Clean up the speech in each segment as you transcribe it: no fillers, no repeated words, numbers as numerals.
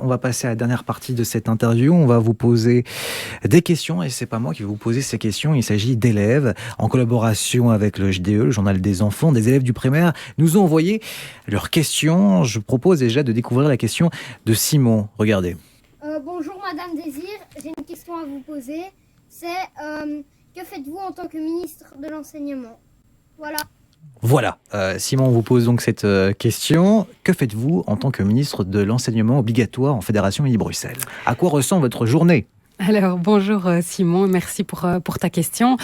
On va passer à la dernière partie de cette interview. On va vous poser des questions et c'est pas moi qui vais vous poser ces questions. Il s'agit d'élèves en collaboration avec le JDE, le Journal des enfants. Des élèves du primaire nous ont envoyé leurs questions. Je propose déjà de découvrir la question de Simon. Regardez. Bonjour Madame Désir, j'ai une question à vous poser. C'est que faites-vous en tant que ministre de l'enseignement? Voilà. Simon vous pose donc cette question. Que faites-vous en tant que ministre de l'enseignement obligatoire en Fédération Wallonie-Bruxelles? À quoi ressemble votre journée? Alors, bonjour Simon, merci pour ta question.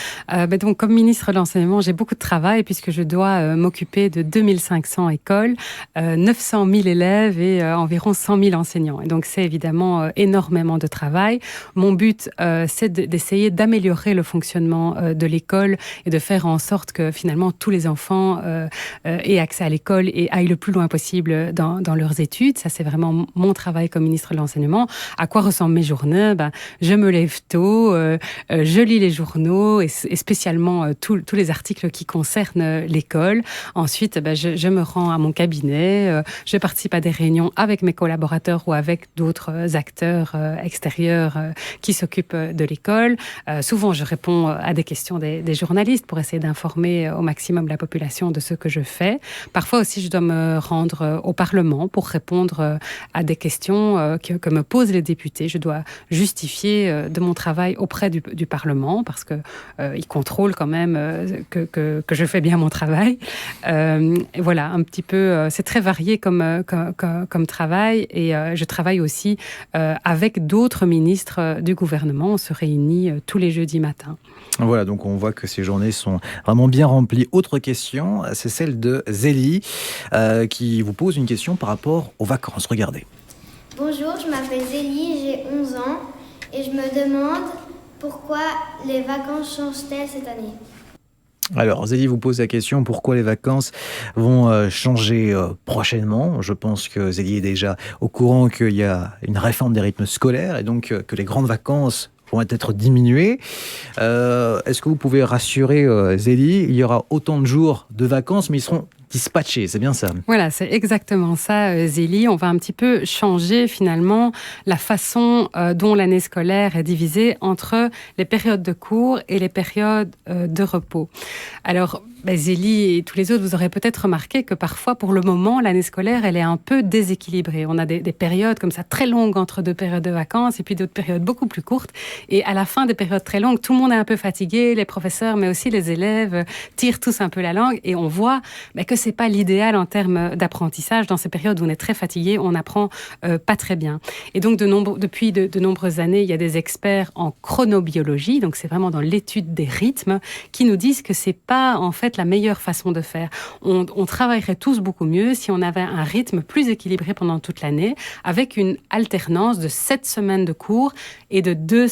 Donc, comme ministre de l'enseignement, j'ai beaucoup de travail puisque je dois m'occuper de 2500 écoles, 900 000 élèves et environ 100 000 enseignants. Et donc, c'est évidemment énormément de travail. Mon but, c'est d'essayer d'améliorer le fonctionnement de l'école et de faire en sorte que finalement tous les enfants aient accès à l'école et aillent le plus loin possible dans leurs études. Ça, c'est vraiment mon travail comme ministre de l'enseignement. À quoi ressemblent mes journées? Je me lève tôt, je lis les journaux et spécialement tous les articles qui concernent l'école. Ensuite, je me rends à mon cabinet, je participe à des réunions avec mes collaborateurs ou avec d'autres acteurs extérieurs qui s'occupent de l'école. Souvent, je réponds à des questions des journalistes pour essayer d'informer au maximum la population de ce que je fais. Parfois aussi, je dois me rendre au Parlement pour répondre à des questions que me posent les députés. Je dois justifier de mon travail auprès du Parlement parce que ils contrôlent quand même que je fais bien mon travail. Et voilà, un petit peu, c'est très varié comme travail et je travaille aussi avec d'autres ministres du gouvernement. On se réunit tous les jeudis matins. Voilà, donc on voit que ces journées sont vraiment bien remplies. Autre question, c'est celle de Zélie qui vous pose une question par rapport aux vacances. Regardez. Bonjour, je m'appelle Zélie, j'ai 11 ans et je me demande pourquoi les vacances changent-elles cette année? Alors, Zélie vous pose la question pourquoi les vacances vont changer prochainement. Je pense que Zélie est déjà au courant qu'il y a une réforme des rythmes scolaires et donc que les grandes vacances vont être diminuées. Est-ce que vous pouvez rassurer Zélie? Il y aura autant de jours de vacances, mais ils seront dispatchés, c'est bien ça? Voilà, c'est exactement ça, Zélie. On va un petit peu changer finalement la façon dont l'année scolaire est divisée entre les périodes de cours et les périodes de repos. Alors, Zélie et tous les autres, vous aurez peut-être remarqué que parfois, pour le moment, l'année scolaire, elle est un peu déséquilibrée. On a des périodes comme ça très longues entre deux périodes de vacances et puis d'autres périodes beaucoup plus courtes. Et à la fin des périodes très longues, tout le monde est un peu fatigué, les professeurs, mais aussi les élèves tirent tous un peu la langue et on voit que c'est pas l'idéal en termes d'apprentissage. Dans ces périodes où on est très fatigué, on apprend pas très bien. Et donc, depuis de nombreuses années, il y a des experts en chronobiologie, donc c'est vraiment dans l'étude des rythmes, qui nous disent que c'est pas en fait la meilleure façon de faire. On travaillerait tous beaucoup mieux si on avait un rythme plus équilibré pendant toute l'année, avec une alternance de 7 semaines de cours et de 2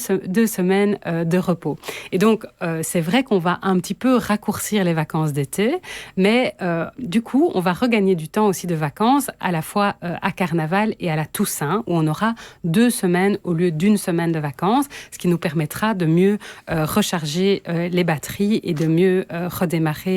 semaines de repos. Et donc, c'est vrai qu'on va un petit peu raccourcir les vacances d'été, mais du coup, on va regagner du temps aussi de vacances, à la fois à Carnaval et à la Toussaint, où on aura 2 semaines au lieu d'1 semaine de vacances, ce qui nous permettra de mieux recharger les batteries et de mieux redémarrer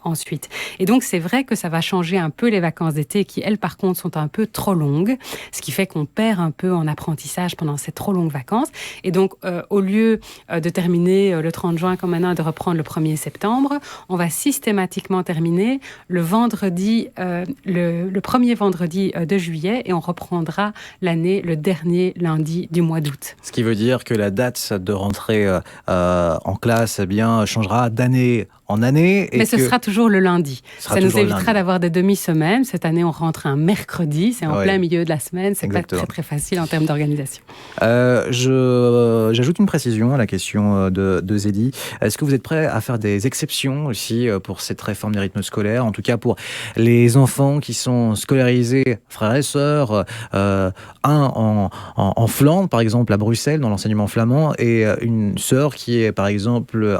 ensuite. Et donc, c'est vrai que ça va changer un peu les vacances d'été, qui, elles, par contre, sont un peu trop longues, ce qui fait qu'on perd un peu en apprentissage pendant ces trop longues vacances. Et donc, au lieu de terminer le 30 juin comme maintenant, de reprendre le 1er septembre, on va systématiquement terminer le vendredi, le premier vendredi de juillet et on reprendra l'année le dernier lundi du mois d'août. Ce qui veut dire que la date de rentrée en classe changera d'année en année. Mais ce sera toujours le lundi. Ça nous évitera d'avoir des demi-semaines. Cette année, on rentre un mercredi. C'est en plein milieu de la semaine. C'est pas très, très facile en termes d'organisation. J'ajoute une précision à la question de Zélie. Est-ce que vous êtes prêt à faire des exceptions aussi pour cette réforme des rythmes scolaires? En tout cas, pour les enfants qui sont scolarisés, frères et sœurs, un en en Flandre, par exemple à Bruxelles, dans l'enseignement flamand, et une sœur qui est, par exemple,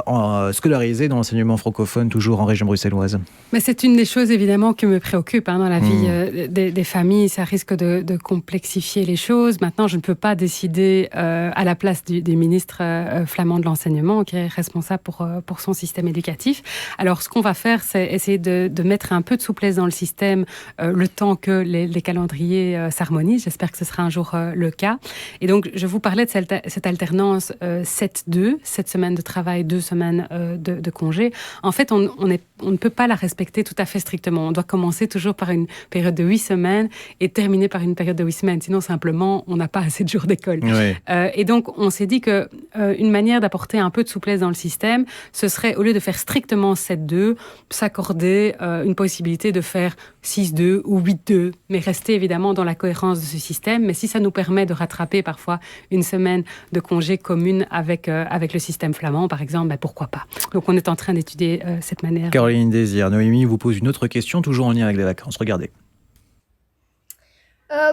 scolarisée dans l'enseignement francophone, toujours en région bruxelloise. Mais c'est une des choses, évidemment, qui me préoccupe dans la vie des familles. Ça risque de complexifier les choses. Maintenant, je ne peux pas décider à la place du ministre flamand de l'enseignement, qui est responsable pour son système éducatif. Alors, ce qu'on va faire, c'est essayer de mettre un peu de souplesse dans le système le temps que les calendriers s'harmonisent. J'espère que ce sera un jour le cas. Et donc, je vous parlais de cette alternance 7-2, 7 semaines de travail, 2 semaines de congé. En fait, on ne peut pas la respecter tout à fait strictement. On doit commencer toujours par une période de 8 semaines et terminer par une période de 8 semaines. Sinon, simplement, on n'a pas assez de jours d'école. Oui. Et donc, on s'est dit que une manière d'apporter un peu de souplesse dans le système, ce serait, au lieu de faire strictement 7-2, s'accorder une possibilité de faire 6-2 ou 8-2, mais rester évidemment dans la cohérence de ce système. Mais si ça nous permet de rattraper parfois une semaine de congé commune avec le système flamand, par exemple, ben pourquoi pas. Donc on est en train d'étudier cette manière. Caroline Désir, Noémie vous pose une autre question, toujours en lien avec les vacances. Regardez.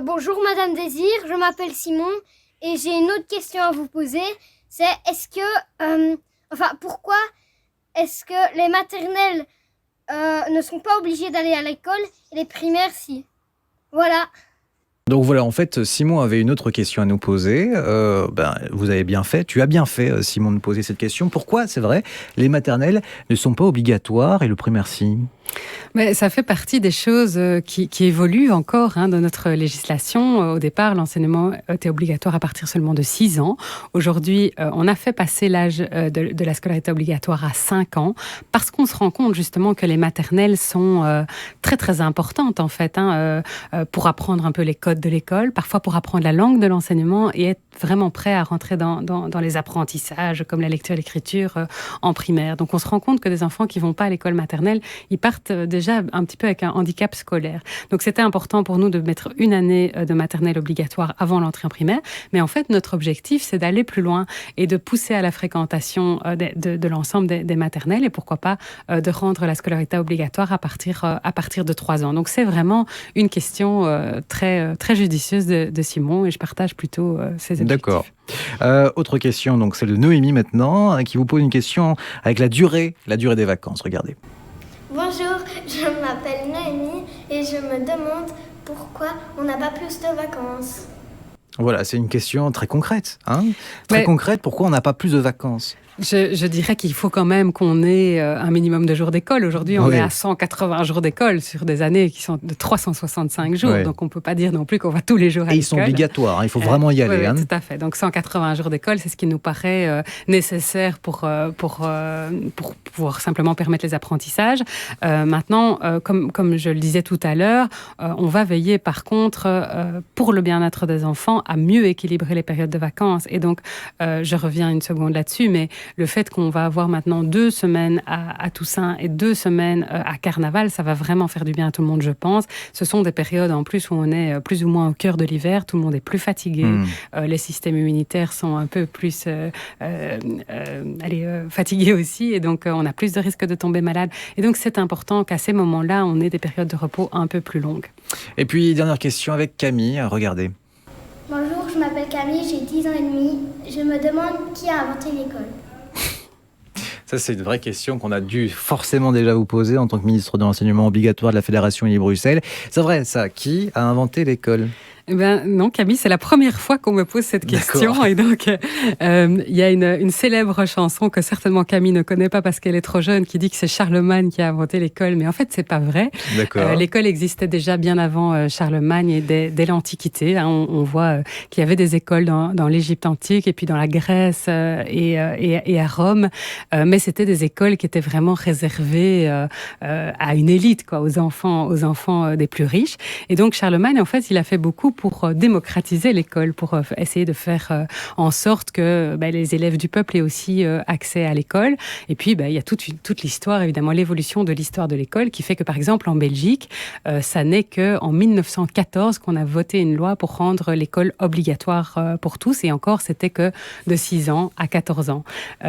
Bonjour Madame Désir, je m'appelle Simon et j'ai une autre question à vous poser. C'est pourquoi est-ce que les maternelles ne sont pas obligées d'aller à l'école et les primaires si? Voilà. Donc voilà, en fait, Simon avait une autre question à nous poser. Vous avez bien fait, tu as bien fait, Simon, de poser cette question. Pourquoi, c'est vrai, les maternelles ne sont pas obligatoires et le primaire si? Mais ça fait partie des choses qui évoluent encore dans notre législation. Au départ, l'enseignement était obligatoire à partir seulement de 6 ans. Aujourd'hui, on a fait passer l'âge de la scolarité obligatoire à 5 ans parce qu'on se rend compte justement que les maternelles sont très très importantes en fait pour apprendre un peu les codes de l'école, parfois pour apprendre la langue de l'enseignement et être vraiment prêt à rentrer dans les apprentissages comme la lecture et l'écriture en primaire. Donc on se rend compte que des enfants qui vont pas à l'école maternelle, ils partent déjà un petit peu avec un handicap scolaire. Donc c'était important pour nous de mettre une année de maternelle obligatoire avant l'entrée en primaire. Mais en fait, notre objectif, c'est d'aller plus loin et de pousser à la fréquentation de l'ensemble des maternelles et pourquoi pas de rendre la scolarité obligatoire à partir de 3 ans. Donc c'est vraiment une question très, très judicieuse de Simon et je partage plutôt ses objectifs. D'accord. Autre question, donc celle de Noémie maintenant, qui vous pose une question avec la durée des vacances. Regardez. Bonjour, je m'appelle Noémie et je me demande pourquoi on n'a pas plus de vacances. Voilà, c'est une question très concrète. Très concrète, pourquoi on n'a pas plus de vacances? Je dirais qu'il faut quand même qu'on ait un minimum de jours d'école. Aujourd'hui, on est à 180 jours d'école sur des années qui sont de 365 jours. Oui. Donc, on ne peut pas dire non plus qu'on va tous les jours à l'école. Et ils sont obligatoires, il faut vraiment y aller. Oui, tout à fait. Donc, 180 jours d'école, c'est ce qui nous paraît nécessaire pour pouvoir simplement permettre les apprentissages. Maintenant, comme je le disais tout à l'heure, on va veiller par contre, pour le bien-être des enfants, à mieux équilibrer les périodes de vacances. Et donc, je reviens une seconde là-dessus, mais le fait qu'on va avoir maintenant 2 semaines à Toussaint et 2 semaines à Carnaval, ça va vraiment faire du bien à tout le monde, je pense. Ce sont des périodes en plus où on est plus ou moins au cœur de l'hiver, tout le monde est plus fatigué, les systèmes immunitaires sont un peu plus fatigués aussi, et donc on a plus de risques de tomber malade. Et donc c'est important qu'à ces moments-là, on ait des périodes de repos un peu plus longues. Et puis, dernière question avec Camille, regardez. Bonjour, je m'appelle Camille, j'ai 10 ans et demi. Je me demande qui a inventé l'école. Ça, c'est une vraie question qu'on a dû forcément déjà vous poser en tant que ministre de l'enseignement obligatoire de la Fédération Wallonie-Bruxelles. C'est vrai, ça. Qui a inventé l'école ? Eh ben non, Camille, c'est la première fois qu'on me pose cette question. D'accord. Et donc, il y a une célèbre chanson que certainement Camille ne connaît pas parce qu'elle est trop jeune, qui dit que c'est Charlemagne qui a inventé l'école. Mais en fait, c'est pas vrai. L'école existait déjà bien avant Charlemagne et dès l'Antiquité. On voit qu'il y avait des écoles dans l'Égypte antique et puis dans la Grèce et à Rome. Mais c'était des écoles qui étaient vraiment réservées à une élite, quoi, aux enfants des plus riches. Et donc, Charlemagne, en fait, il a fait beaucoup pour démocratiser l'école, pour essayer de faire en sorte que les élèves du peuple aient aussi accès à l'école. Et puis, il y a toute l'histoire, évidemment, l'évolution de l'histoire de l'école qui fait que, par exemple, en Belgique, ça n'est qu'en 1914 qu'on a voté une loi pour rendre l'école obligatoire pour tous. Et encore, c'était que de 6 ans à 14 ans.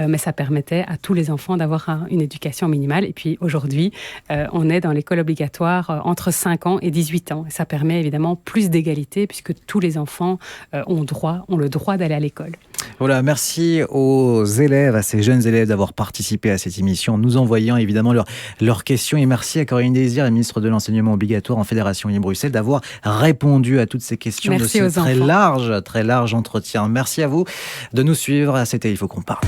Mais ça permettait à tous les enfants d'avoir une éducation minimale. Et puis, aujourd'hui, on est dans l'école obligatoire entre 5 ans et 18 ans. Et ça permet, évidemment, plus d'égalité l'égalité, puisque tous les enfants ont le droit d'aller à l'école. Voilà, merci aux élèves, à ces jeunes élèves d'avoir participé à cette émission, nous envoyant évidemment leurs questions. Et merci à Corinne Désir, la ministre de l'Enseignement obligatoire en Fédération Wallonie-Bruxelles, d'avoir répondu à toutes ces questions merci de ce très large entretien. Merci à vous de nous suivre. C'était Il faut qu'on parle.